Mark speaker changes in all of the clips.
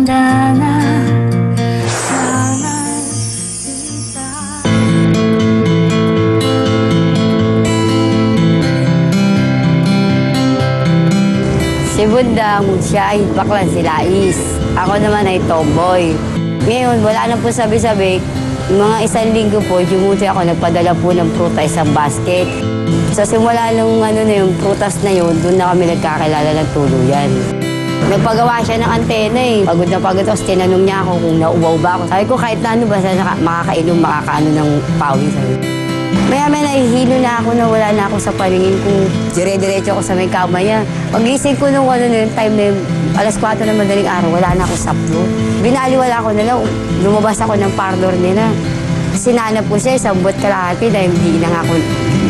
Speaker 1: maganda na.
Speaker 2: Si Bundang, siya ay bakla, si Lais. Ako naman ay tomboy. Ngayon, wala na po sabi-sabi. Mga 1 linggo po, dumuti ako, nagpadala po ng prutas sa basket. Sa simula nung yung prutas na yun, doon na kami nagkakilala ng tuluyan. Nagpagawa siya ng antena eh. Pagod na pagod ako, tinanong niya ako kung nauubaw ba ako. Sabi ko kahit na ano, basta makakainom, makakaano ng pawis. Maya-maya nahihilo na ako na wala na ako sa paningin ko. Dire-diretso ako sa may kama niya. Pag-isip ko nung time na yun, alas 4 na madaling araw, wala na ako saplo. Binaliwala ko na lang, lumabas ako ng parlor nila. Sinanap ko siya, 1 buwan kalahati dahil hindi na ako,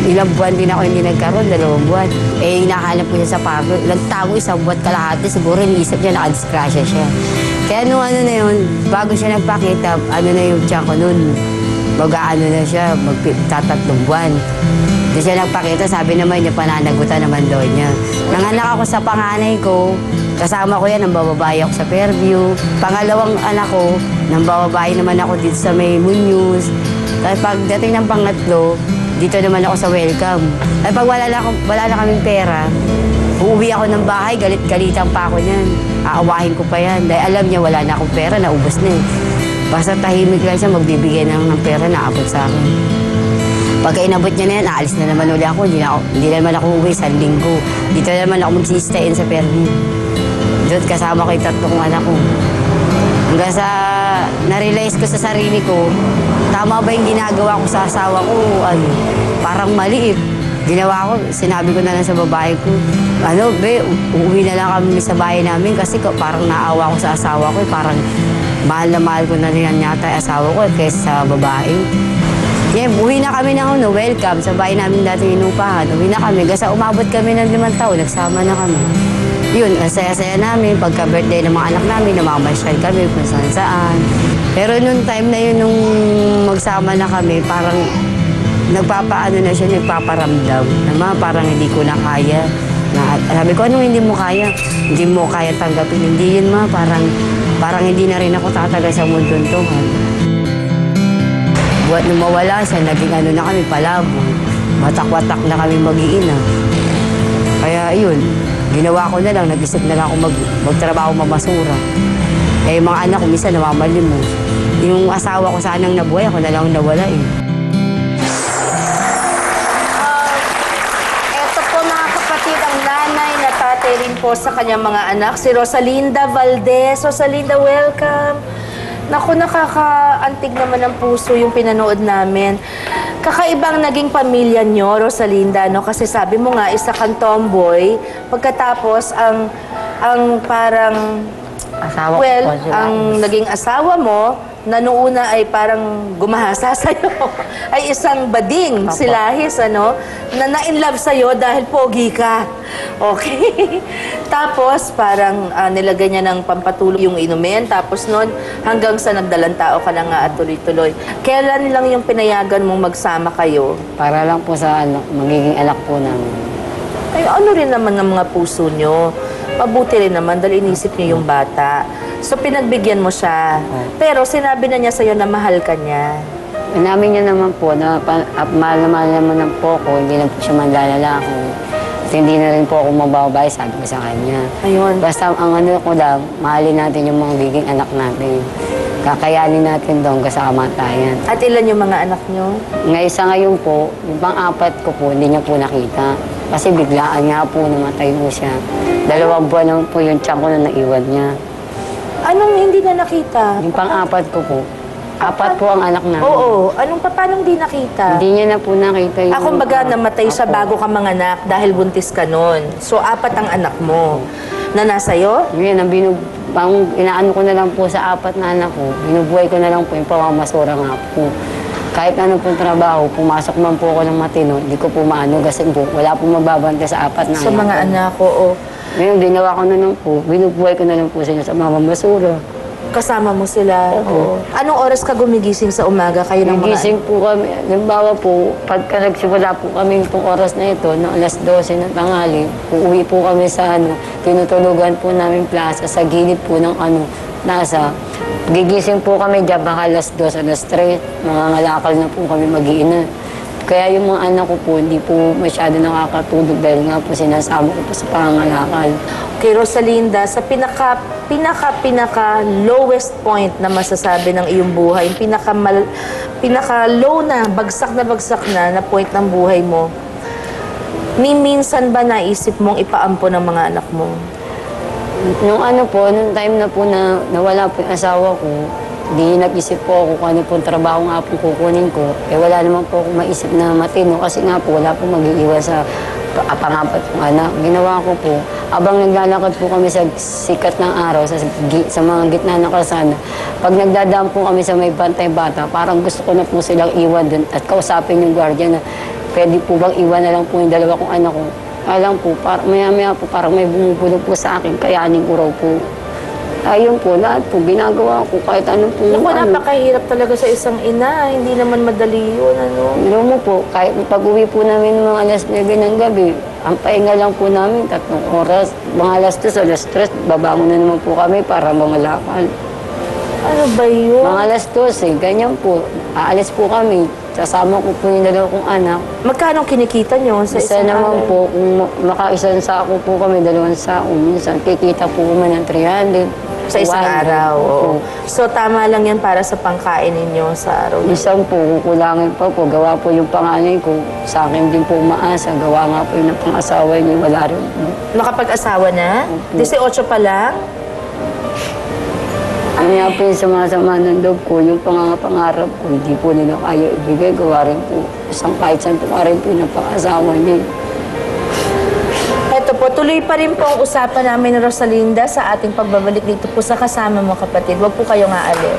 Speaker 2: ilang buwan din ako hindi nagkaroon, 2 buwan. Eh, hinahanap ko siya sa parlor. Nagtago 1 buwan kalahati, siguro iniisip niya, nakadiskrasya siya. Kaya nung na yun, bago siya nagpakita, yung tiyan ko nun. Mag-aano na siya, magtatatlong buwan. Hindi siya nagpakita, sabi naman niya, pananagutan naman daw niya. Nanganak ako sa panganay ko, kasama ko yan, nang bababae ako sa Fairview. Pangalawang anak ko, nang bababae naman ako dito sa may Muñoz. Tapos pagdating ng pangatlo, dito naman ako sa Welcome. Tapos pag wala na kaming pera, uuwi ako ng bahay, galit-galitan pa ako niyan. Aawahin ko pa yan, dahil alam niya wala na akong pera, naubos na eh. Basta tahimik lang siya, magbibigay ng pera na abot sa akin. Pagka inabot niya na yan, aalis na naman uli ako. Hindi na naman ako uwi 1 linggo. Dito na naman ako magsistayin sa Fairview. Doon kasama ko yung 3 anak ko. Hanggang sa na-realize ko sa sarili ko, tama ba yung ginagawa ko sa asawa ko? Parang mali eh. Ginawa ko, sinabi ko na lang sa babae ko, uuwi na lang kami sa bahay namin kasi parang naawa ko sa asawa ko. Parang mahal na mahal ko na rin yata yung asawa ko kaysa sa babae. Yeah, uwi na kami ng Welcome sa bahay namin dati inupahan. Uwi na kami. Kasi umabot kami ng 5 taon, nagsama na kami. Yun, ang saya-saya namin. Pagka-birthday ng mga anak namin, namamasyal kami kung saan-saan. Pero nung time na yun, nung magsama na kami, parang nagpapaano na siya, nagpaparamdam. Parang hindi ko na kaya. Sabi ko, anong hindi mo kaya? Hindi mo kaya tanggapin. Hindi yun parang hindi na rin ako tatagal sa mundo to. Buat nung mawala siya, naging na kami, palabo. Matak-watak na kami mag-iina. Kaya yun, ginawa ko na lang, nag-isip na lang ako magtrabaho mamasura. Eh, yung mga anak ko, minsan namamalimos. Yung asawa ko sanang nabuhay, ako na lang nawala eh.
Speaker 3: Eto po mga kapatid, ang nanay na tatay rin po sa kanyang mga anak, si Rosalinda Valdez. Rosalinda, welcome. Naku, nakakaantig naman ng puso yung pinanood namin. Kakaibang naging pamilya nyo, Rosalinda, no? Kasi sabi mo nga, isa kang tomboy. Pagkatapos, ang parang...
Speaker 2: Asawa
Speaker 3: well,
Speaker 2: ko,
Speaker 3: ang naging asawa mo, na noong una ay parang gumahasa sa'yo, ay isang bading, si Lahis, ano? Na na-inlove sa'yo dahil pogi ka. Okay? Tapos, parang nilagay niya ng pampatulog yung inumin. Tapos noon, hanggang sa nagdalang tao ka na nga at tuloy-tuloy. Kailan lang yung pinayagan mong magsama kayo?
Speaker 2: Para lang po sa magiging anak po namin.
Speaker 3: Ay, ano rin naman ng mga puso nyo? Mabuti rin naman dahil inisip niyo yung bata. So, pinagbigyan mo siya. Pero sinabi na niya sa'yo na mahal ka niya.
Speaker 2: Inamin niya naman po na mahal naman po ako, hindi na po siya manlalako. At hindi na rin po ako mababay, sabi ko sa kanya.
Speaker 3: Ayun.
Speaker 2: Basta ang ko lang, mahalin natin yung mga magiging anak natin. Kakayanin natin doon sa kamatayan.
Speaker 3: At ilan yung mga anak niyo?
Speaker 2: Ngayon po, yung pang-4 ko po, hindi niya po nakita. Kasi biglaan nga po, namatay po siya. 2 buwan naman po yung tiyan ko na naiwan niya.
Speaker 3: Anong hindi na nakita?
Speaker 2: Yung pang-4 ko po. 4 po ang anak namin.
Speaker 3: Oo. Paano hindi nakita?
Speaker 2: Hindi niya na po nakita yung...
Speaker 3: Ako baga namatay siya bago ka manganak dahil buntis ka nun. So, 4 ang anak mo. Na nasa'yo?
Speaker 2: Yun, inaano ko na lang po sa 4 na anak ko. Binubuhay ko na lang po yung pamamasura nga po. Kahit ano pong trabaho, pumasok man po ako ng matino, hindi ko po maano kasi po, wala po mababante sa 4 na anak.
Speaker 3: Sa mga anak ko, oo.
Speaker 2: Ngayon, ginawa ko na lang po, binubuhay ko na lang po sila sa mamamasura.
Speaker 3: Kasama mo sila?
Speaker 2: Oo.
Speaker 3: Anong oras ka gumigising sa umaga? Kayo ng mga...
Speaker 2: Nagising po kami. Halimbawa po, pagka nagsimula po kami itong oras na ito, no, alas 12 ng tanghali, uuwi po kami sa tinutulugan po namin plaza sa gilid po ng nasa. Gigising po kami dyan, baka alas 2, alas 3, mga ngalakal na po kami mag-iina. Kaya yung mga anak ko po, hindi po masyado nakakatulog dahil nga po sinasama ko po sa pangangalakal.
Speaker 3: Okay, Rosalinda, sa pinaka lowest point na masasabi ng iyong buhay, pinaka low na bagsak na point ng buhay mo, minsan ba naisip mong ipaampo ng mga anak mo?
Speaker 2: Nung time na po na nawala po yung asawa ko, di nag-isip po ako kung ano po trabaho nga po kukunin ko. Eh wala naman po akong maisip na matino kasi nga po wala po mag-iiwan sa pangapat kong anak. Ginawa ko po, abang naglalakad po kami sa sikat ng araw, sa mga gitna ng kalsada, pag nagdadaan po kami sa may bantay bata, parang gusto ko na po silang iwan dun at kausapin yung guardian na pwede po bang iwan na lang po yung dalawa kong anak ko. Alam po, maya-maya po parang may bumubulong po sa akin, kayanin ko raw po. Ayun po, lahat po, ginagawa ko kahit ano po.
Speaker 3: Naku, napakahirap talaga sa isang ina. Hindi naman madali yun, ano?
Speaker 2: Alam mo po, kahit pag-uwi po namin mga alas 9 ng gabi, ang pahinga lang po namin, 3 oras. Mga alas 2, alas 3, babangon na naman po kami para mangalakal.
Speaker 3: Ano ba yun?
Speaker 2: Mga alas 12, ganyan po. Aalis po kami. Sasama ko po yung dalawa kong anak.
Speaker 3: Magkano kinikita nyo sa
Speaker 2: Isa
Speaker 3: isang
Speaker 2: naman
Speaker 3: araw?
Speaker 2: po, kung makaisang sako po kami, 2 sako. Minsan, kikita po kami ng 300.
Speaker 3: Sa isang
Speaker 2: 100.
Speaker 3: araw, oo.
Speaker 2: Opo.
Speaker 3: So, tama lang yan para sa pangkain ninyo sa araw.
Speaker 2: Minsan po, kukulangin pa po. Gawa po yung panganay ko. Sa akin din po umaasa. Gawa nga po yung pang-asawa niya. Wala rin po.
Speaker 3: Nakapag-asawa na?
Speaker 2: Opo.
Speaker 3: 18 pa lang?
Speaker 2: Yun nga po yung sumasama ng loob ko, yung pangarap ko, hindi po nila kaya ibigay. Gawa rin po. Kahit saan po ka rin po ng pang-asawa niya.
Speaker 3: Ito po, tuloy pa rin po ang usapan namin ni Rosalinda sa ating pagbabalik dito po sa Kasama Mo Kapatid. Huwag po kayong aalis.